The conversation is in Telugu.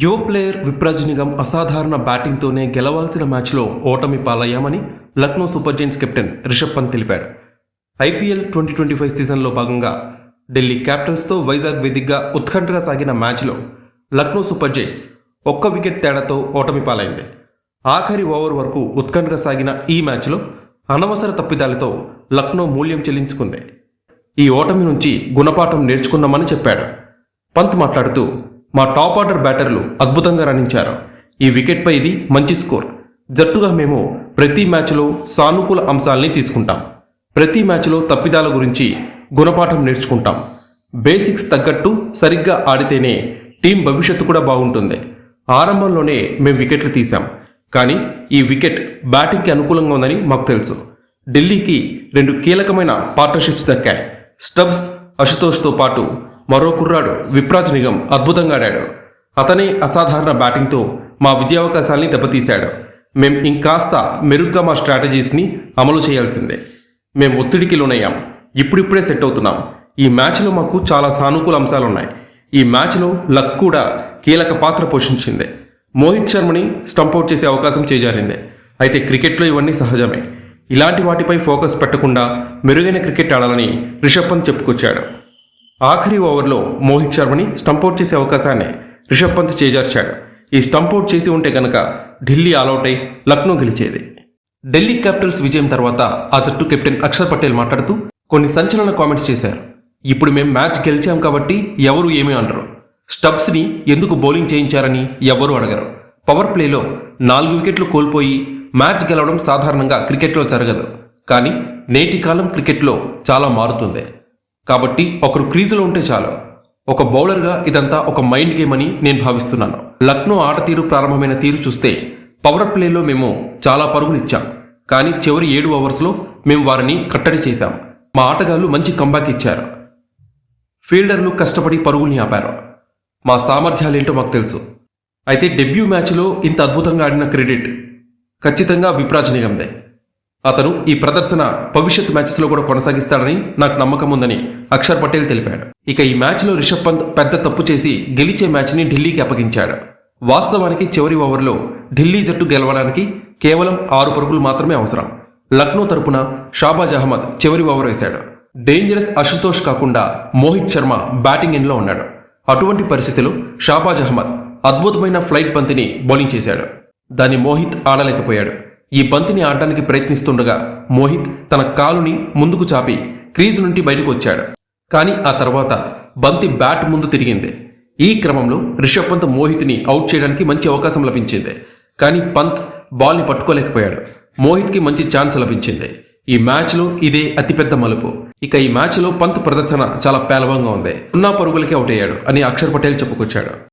యువ ప్లేయర్ విప్రాజ్ నిగమ్ అసాధారణ బ్యాటింగ్తోనే గెలవాల్సిన మ్యాచ్లో ఓటమి పాలయ్యామని Lucknow super giants captain Rishabh Pant తెలిపాడు. ఐపీఎల్ 2025 సీజన్లో భాగంగా ఢిల్లీ క్యాపిటల్స్తో వైజాగ్ వేదికగా ఉత్కంఠగా సాగిన మ్యాచ్లో లక్నో సూపర్ జైంట్స్ ఒక్క వికెట్ తేడాతో ఓటమి పాలైంది. ఆఖరి ఓవర్ వరకు ఉత్కంఠగా సాగిన ఈ మ్యాచ్లో అనవసర తప్పిదాలతో లక్నో మూల్యం చెల్లించుకుంది. ఈ ఓటమి నుంచి గుణపాఠం నేర్చుకున్నామని చెప్పాడు. పంత్ మాట్లాడుతూ, మా టాప్ ఆర్డర్ బ్యాటర్లు అద్భుతంగా రాణించారు. ఈ వికెట్పై ఇది మంచి స్కోర్. జట్టుగా మేము ప్రతి మ్యాచ్లో సానుకూల అంశాలని తీసుకుంటాం. ప్రతి మ్యాచ్లో తప్పిదాల గురించి గుణపాఠం నేర్చుకుంటాం. బేసిక్స్ తగ్గట్టు సరిగ్గా ఆడితేనే టీం భవిష్యత్తు కూడా బాగుంటుంది. ఆరంభంలోనే మేము వికెట్లు తీశాం, కానీ ఈ వికెట్ బ్యాటింగ్కి అనుకూలంగా ఉందని మాకు తెలుసు. ఢిల్లీకి 2 కీలకమైన పార్ట్నర్షిప్స్ దక్కాయి. స్టబ్స్, అశుతోష్తో పాటు మరో కుర్రాడు విప్రాజ్ నిగమ్ అద్భుతంగా ఆడాడు. అతనే అసాధారణ బ్యాటింగ్తో మా విజయావకాశాల్ని దెబ్బతీశాడు. మేం ఇంకాస్త మెరుగ్గా మా స్ట్రాటజీస్ని అమలు చేయాల్సిందే. మేం ఒత్తిడికి లోనయ్యాం. ఇప్పుడిప్పుడే సెట్ అవుతున్నాం. ఈ మ్యాచ్లో మాకు చాలా సానుకూల అంశాలున్నాయి. ఈ మ్యాచ్లో లక్ కూడా కీలక పాత్ర పోషించింది. మోహిత్ శర్మని స్టంపౌట్ చేసే అవకాశం చేజారింది. అయితే క్రికెట్లో ఇవన్నీ సహజమే. ఇలాంటి వాటిపై ఫోకస్ పెట్టకుండా మెరుగైన క్రికెట్ ఆడాలని రిషబ్ పంత్ చెప్పుకొచ్చాడు. ఆఖరి ఓవర్లో మోహిత్ శర్మని స్టంపౌట్ చేసే అవకాశాన్ని రిషబ్ పంత్ చేజార్చాడు. ఈ స్టంపౌట్ చేసి ఉంటే గనక ఢిల్లీ ఆల్అౌట్ అయి లక్నో గెలిచేది. ఢిల్లీ క్యాపిటల్స్ విజయం తర్వాత ఆ జట్టు కెప్టెన్ అక్షర్ పటేల్ మాట్లాడుతూ కొన్ని సంచలన కామెంట్స్ చేశారు. ఇప్పుడు మేం మ్యాచ్ గెలిచాం కాబట్టి ఎవరు ఏమీ అనరు. స్టబ్స్ని ఎందుకు బౌలింగ్ చేయించారని ఎవరూ అడగరు. పవర్ ప్లేలో 4 వికెట్లు కోల్పోయి మ్యాచ్ గెలవడం సాధారణంగా క్రికెట్లో జరగదు. కానీ నేటి కాలం క్రికెట్లో చాలా మారుతుంది. కాబట్టి ఒకరు క్రీజులో ఉంటే చాలు. ఒక బౌలర్గా ఇదంతా ఒక మైండ్ గేమ్ అని నేను భావిస్తున్నాను. లక్నో ఆట తీరు ప్రారంభమైన తీరు చూస్తే పవర్ ప్లేలో మేము చాలా పరుగులు ఇచ్చాం, కానీ చివరి 7 ఓవర్స్లో మేము వారిని కట్టడి చేశాం. మా ఆటగాళ్లు మంచి కంబ్యాక్ ఇచ్చారు. ఫీల్డర్లు కష్టపడి పరుగుల్ని ఆపారు. మా సామర్థ్యాలేంటో మాకు తెలుసు. అయితే డెబ్యూ మ్యాచ్లో ఇంత అద్భుతంగా ఆడిన క్రెడిట్ ఖచ్చితంగా విప్రాజ్ నిగమ్దే. అతను ఈ ప్రదర్శన భవిష్యత్ మ్యాచెస్లో కూడా కొనసాగిస్తాడని నాకు నమ్మకం ఉందని అక్షర్ పటేల్ తెలిపాడు. ఇక ఈ మ్యాచ్లో రిషబ్ పంత్ పెద్ద తప్పు చేసి గెలిచే మ్యాచ్ని ఢిల్లీకి అప్పగించాడు. వాస్తవానికి చివరి ఓవర్లో ఢిల్లీ జట్టు గెలవడానికి కేవలం 6 పరుగులు మాత్రమే అవసరం. లక్నో తరపున షాబాజ్ అహ్మద్ చివరి ఓవర్ వేశాడు. డేంజరస్ అశుతోష్ కాకుండా మోహిత్ శర్మ బ్యాటింగ్ ఎండ్లో ఉన్నాడు. అటువంటి పరిస్థితిలో షాబాజ్ అహ్మద్ అద్భుతమైన ఫ్లైట్ బంతిని బౌలింగ్ చేశాడు. దాన్ని మోహిత్ ఆడలేకపోయాడు. ఈ బంతిని ఆడడానికి ప్రయత్నిస్తుండగా మోహిత్ తన కాలుని ముందుకు చాపి క్రీజు నుండి బయటకు వచ్చాడు. కానీ ఆ తర్వాత బంతి బ్యాట్ ముందు తిరిగింది. ఈ క్రమంలో రిషబ్ పంత్ మోహిత్ని అవుట్ చేయడానికి మంచి అవకాశం లభించింది. కానీ పంత్ బాల్ని పట్టుకోలేకపోయాడు. మోహిత్కి మంచి ఛాన్స్ లభించింది. ఈ మ్యాచ్లో ఇదే అతిపెద్ద మలుపు. ఇక ఈ మ్యాచ్లో పంత్ ప్రదర్శన చాలా పేలవంగా ఉంది. 0 పరుగులకే అవుట్ అయ్యాడు అని అక్షర్ పటేల్ చెప్పుకొచ్చాడు.